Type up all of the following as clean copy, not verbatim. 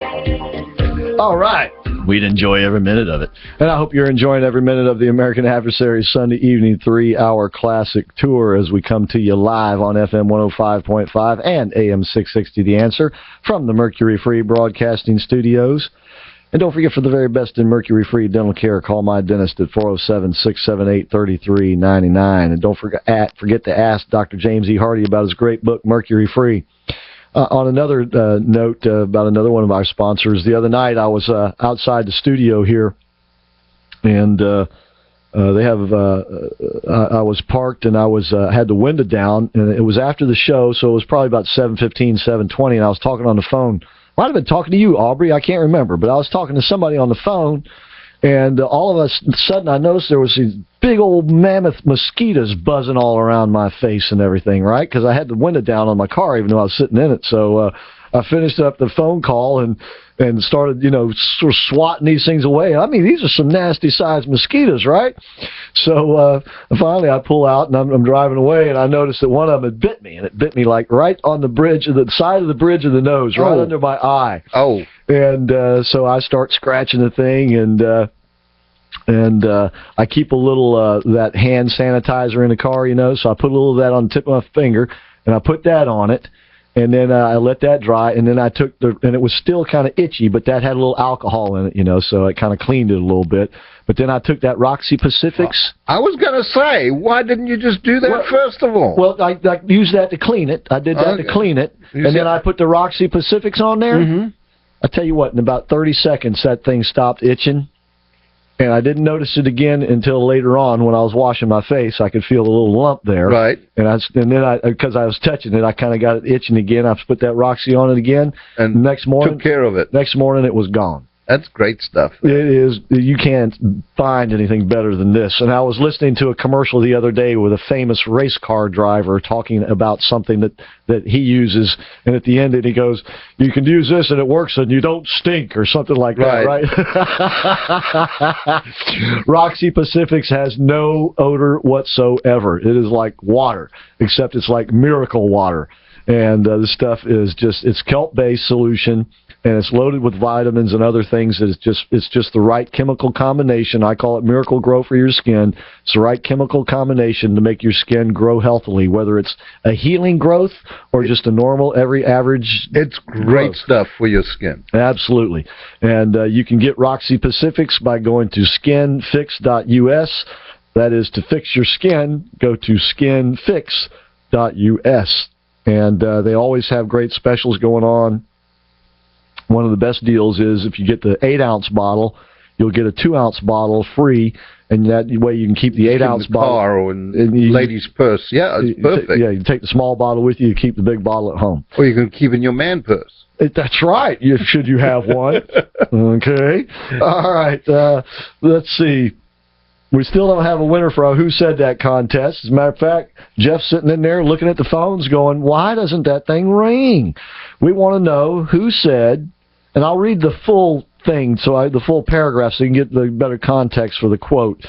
All right. We'd enjoy every minute of it. And I hope you're enjoying every minute of the American Adversaries Sunday evening 3-hour classic tour as we come to you live on FM 105.5 and AM 660 The Answer from the Mercury Free Broadcasting Studios. And don't forget, for the very best in mercury-free dental care, call my dentist at 407-678-3399. And don't forget to ask Dr. James E. Hardy about his great book, Mercury Free. On another note about another one of our sponsors, the other night I was outside the studio here, and I was parked, and I was had the window down, and it was after the show, so it was probably about 7:15, 7:20, and I was talking on the phone. Might have been talking to you, Aubrey, I can't remember, but I was talking to somebody on the phone, and all of a sudden I noticed there was these big old mammoth mosquitoes buzzing all around my face and everything, right? Because I had the window down on my car even though I was sitting in it. So I finished up the phone call and started, sort of swatting these things away. I mean, these are some nasty-sized mosquitoes, right? So finally I pull out, and I'm driving away, and I noticed that one of them had bit me, and it bit me like right on the bridge, the side of the bridge of the nose, right under my eye. Oh. And so I start scratching the thing, and I keep a little that hand sanitizer in the car, so I put a little of that on the tip of my finger, and I put that on it, and then I let that dry, and then I took and it was still kind of itchy, but that had a little alcohol in it, so it kind of cleaned it a little bit. But then I took that Roxy Pacifics. I was going to say, why didn't you just do that first of all? Well, I used that to clean it. I did that to clean it, and then I put the Roxy Pacifics on there. Mm-hmm. I tell you what, in about 30 seconds, that thing stopped itching. And I didn't notice it again until later on when I was washing my face. I could feel a little lump there. Right. And then because I was touching it, I kind of got it itching again. I put that Roxy on it again. And next morning, took care of it. Next morning, it was gone. That's great stuff. It is. You can't find anything better than this. And I was listening to a commercial the other day with a famous race car driver talking about something that he uses. And at the end, he goes, "You can use this and it works and you don't stink," or something like that, right? Roxy Pacifics has no odor whatsoever. It is like water, except it's like miracle water. And this stuff is it's kelp-based solution. And it's loaded with vitamins and other things. It's just the right chemical combination. I call it Miracle Grow for your skin. It's the right chemical combination to make your skin grow healthily, whether it's a healing growth or just a normal, average. It's great stuff for your skin. Absolutely. And you can get Roxy Pacifics by going to skinfix.us. That is, to fix your skin, go to skinfix.us. And they always have great specials going on. One of the best deals is if you get the 8-ounce bottle, you'll get a 2-ounce bottle free, and that way you can keep the 8-ounce bottle. Car and lady's purse. Yeah, it's perfect. You take the small bottle with you, you keep the big bottle at home. Or you can keep in your man purse. That's right, should you have one. Okay. All right. Let's see. We still don't have a winner for our Who Said That contest. As a matter of fact, Jeff's sitting in there looking at the phones going, why doesn't that thing ring? We want to know who said, and I'll read the full thing, the full paragraph so you can get the better context for the quote.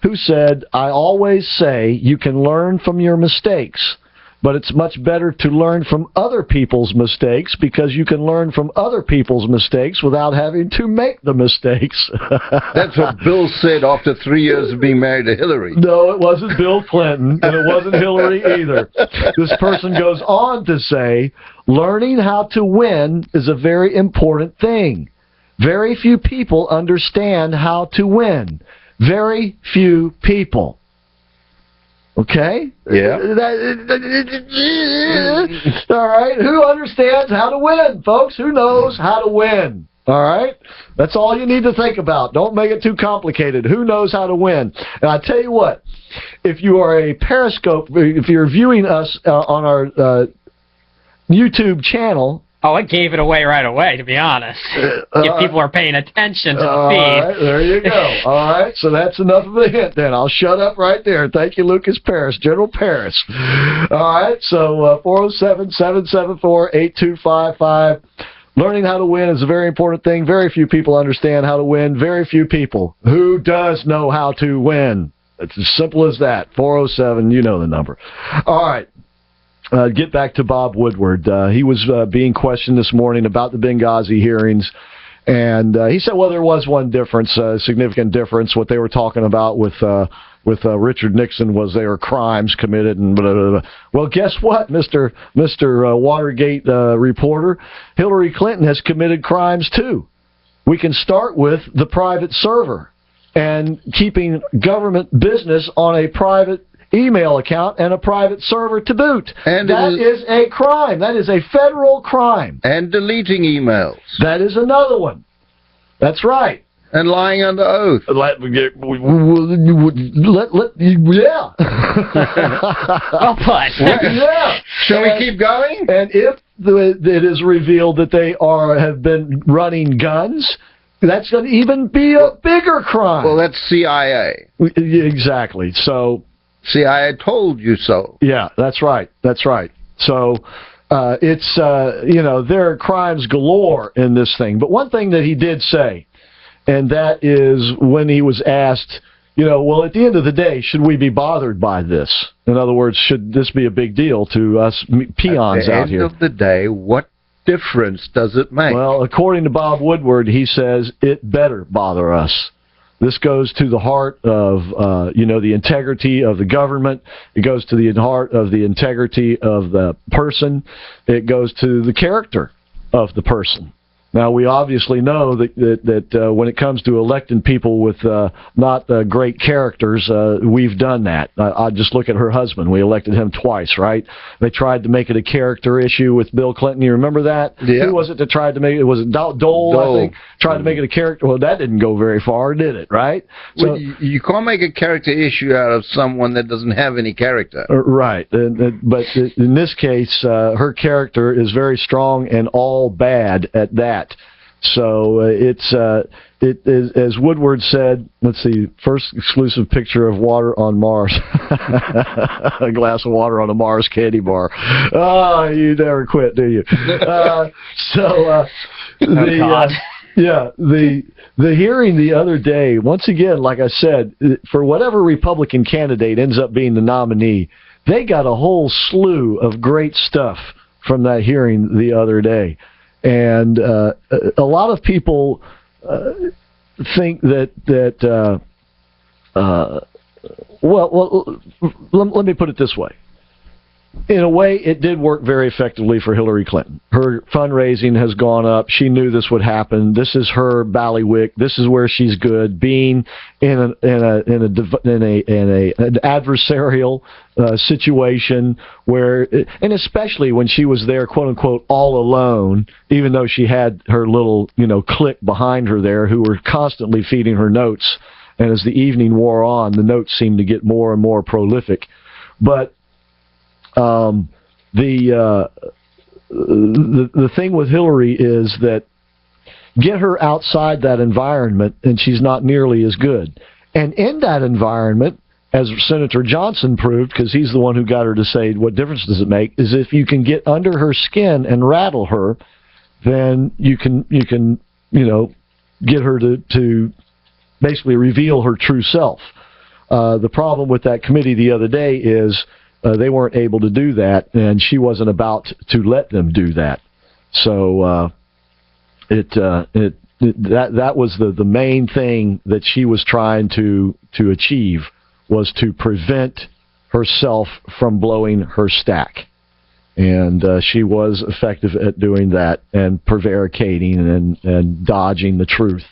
Who said, "I always say you can learn from your mistakes, but it's much better to learn from other people's mistakes because you can learn from other people's mistakes without having to make the mistakes." That's what Bill said after 3 years of being married to Hillary. No, it wasn't Bill Clinton, and it wasn't Hillary either. This person goes on to say, learning how to win is a very important thing. Very few people understand how to win. Very few people. Okay? Yeah. All right. Who understands how to win, folks? Who knows how to win? All right? That's all you need to think about. Don't make it too complicated. Who knows how to win? And I tell you what, if you are a Pariscope, if you're viewing us on our YouTube channel. Oh, it gave it away right away, to be honest. If people are paying attention to the feed. All right, there you go. All right, so that's enough of a hint then. I'll shut up right there. Thank you, Lucas Paris, General Paris. All right, so 407-774-8255. Learning how to win is a very important thing. Very few people understand how to win. Very few people. Who does know how to win? It's as simple as that. 407, you know the number. All right. get back to Bob Woodward. He was being questioned this morning about the Benghazi hearings, and he said, well, there was one difference, a significant difference. What they were talking about with Richard Nixon was there were crimes committed and blah, blah, blah. Well, guess what, Mr. Watergate reporter? Hillary Clinton has committed crimes too. We can start with the private server and keeping government business on a private email account and a private server to boot. And that is a crime. That is a federal crime. And deleting emails. That is another one. That's right. And lying under oath. Yeah. Oh, but. Yeah. Shall we keep going? And if it is revealed that they have been running guns, that's going to even be a bigger crime. Well, that's CIA. Exactly. So. CIA told you so. Yeah, that's right. That's right. So it's, there are crimes galore in this thing. But one thing that he did say, and that is when he was asked, well, at the end of the day, should we be bothered by this? In other words, should this be a big deal to us peons out here? At the end of the day, what difference does it make? Well, according to Bob Woodward, he says it better bother us. This goes to the heart of, the integrity of the government. It goes to the heart of the integrity of the person. It goes to the character of the person. Now, we obviously know that when it comes to electing people with not great characters, we've done that. I just look at her husband. We elected him twice, right? They tried to make it a character issue with Bill Clinton. You remember that? Yeah. Who was it that tried to make it? Was it Dole, I think? Tried to make it a character. Well, that didn't go very far, did it, right? Well, you can't make a character issue out of someone that doesn't have any character. Right. But in this case, her character is very strong and all bad at that. So it is, as Woodward said, let's see, first exclusive picture of water on Mars. A glass of water on a Mars candy bar. Oh, you never quit, do you? The hearing the other day, once again, like I said, for whatever Republican candidate ends up being the nominee, they got a whole slew of great stuff from that hearing the other day. And a lot of people think that let me put it this way. In a way, it did work very effectively for Hillary Clinton. Her fundraising has gone up. She knew this would happen. This is her bailiwick. This is where she's good. Being in an adversarial situation where, and especially when she was there, quote unquote, all alone, even though she had her little, clique behind her there who were constantly feeding her notes. And as the evening wore on, the notes seemed to get more and more prolific. But the thing with Hillary is that get her outside that environment and she's not nearly as good. And in that environment, as Senator Johnson proved, because he's the one who got her to say what difference does it make, is if you can get under her skin and rattle her, then you can get her to basically reveal her true self. The problem with that committee the other day is they weren't able to do that, and she wasn't about to let them do that. So that was the main thing that she was trying to achieve, was to prevent herself from blowing her stack. And she was effective at doing that and prevaricating and dodging the truth.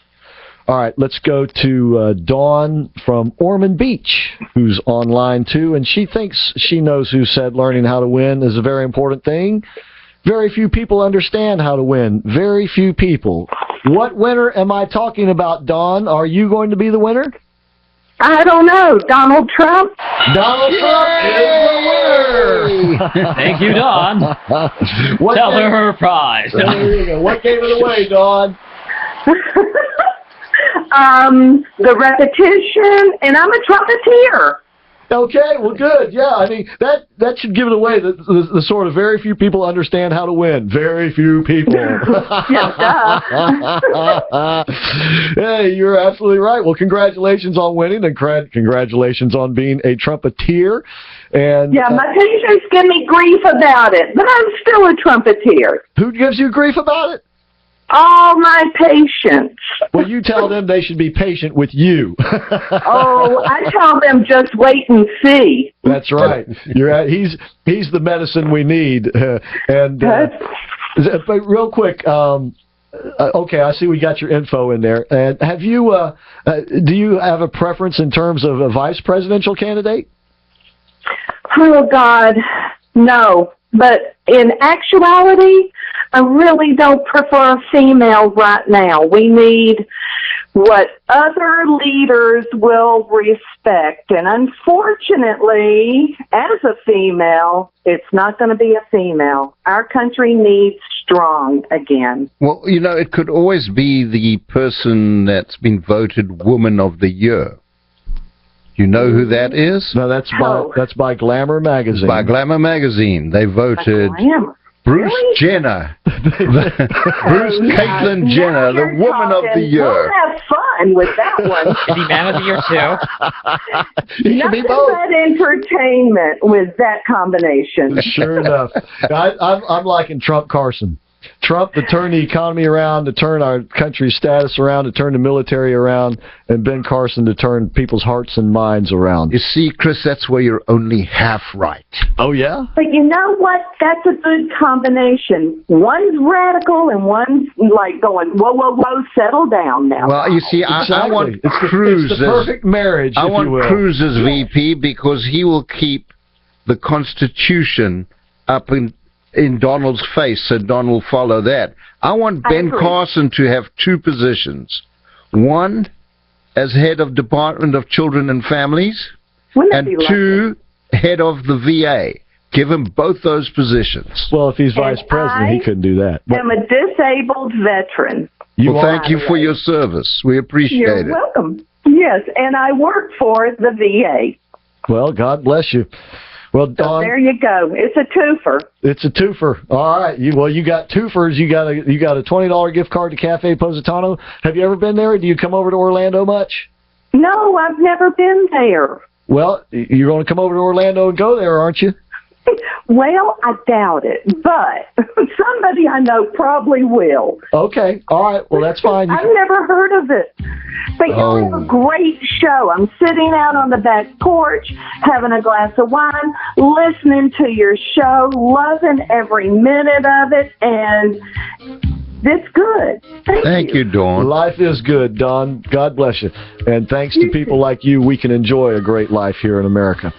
All right, let's go to Dawn from Ormond Beach, who's online too, and she thinks she knows who said learning how to win is a very important thing. Very few people understand how to win. Very few people. What winner am I talking about, Dawn? Are you going to be the winner? I don't know. Donald Trump? Donald Trump is the winner! Thank you, Dawn. Tell her her prize. There you go. What gave it away, Dawn? The repetition, and I'm a Trumpeteer. Okay, well, good. Yeah, I mean, that should give it away. The sort of very few people understand how to win. Very few people. Yes, Hey, you're absolutely right. Well, congratulations on winning, and congratulations on being a trumpeter. And yeah, my patients give me grief about it, but I'm still a trumpeter. who gives you grief about it? All my patients. Well, you tell them they should be patient with you. Oh, I tell them just wait and see. That's right. You're at, he's the medicine we need. But real quick, okay, I see we got your info in there. And have you? Do you have a preference in terms of a vice presidential candidate? Oh, God, no. But in actuality, I really don't prefer a female right now. We need what other leaders will respect. And unfortunately, as a female, it's not going to be a female. Our country needs strong again. Well, you know, it could always be the person that's been voted Woman of the Year. You know who that is? No, that's by Glamour magazine. By Glamour magazine, they voted Bruce Really? Jenner, Caitlyn Jenner, the Woman of the Year. We'll have fun with that one. Is he Man of the Year too? He can be Nothing both. but entertainment with that combination. Sure enough. I'm liking Trump Carson. Trump to turn the economy around, to turn our country's status around, to turn the military around, and Ben Carson to turn people's hearts and minds around. You see, Chris, that's where you're only half right. Oh, yeah? But you know what? That's a good combination. One's radical and one's like going, whoa, whoa, whoa, settle down now. Well, you see, I want Cruz. It's the perfect marriage, I if want you will. Cruz as VP because he will keep the Constitution up in Donald's face, so Don will follow that. I want Ben Carson to have two positions. One, as head of Department of Children and Families, Wouldn't that and be two, head of the VA. Give him both those positions. Well, if he's vice president, he couldn't do that. I'm a disabled veteran. Well, thank you for your service. We appreciate You're it. welcome. Yes, and I work for the VA. Well, God bless you. Well, So Don, there you go. It's a twofer. it's a twofer. All right. You got twofers. You got a $20 gift card to Cafe Positano. Have you ever been there? Do you come over to Orlando much? No, I've never been there. Well, you're going to come over to Orlando and go there, aren't you? Well, I doubt it, but somebody I know probably will. Okay. All right. Well, that's fine. I've never heard of it. But you have a great show. I'm sitting out on the back porch, having a glass of wine, listening to your show, loving every minute of it, and it's good. Thank you, Dawn. Life is good, Don. God bless you. And thanks to people like you, we can enjoy a great life here in America.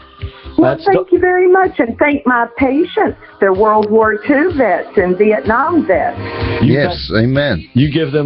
Well, thank you very much, and thank my patients. They're World War II vets and Vietnam vets. Yes, amen. You give them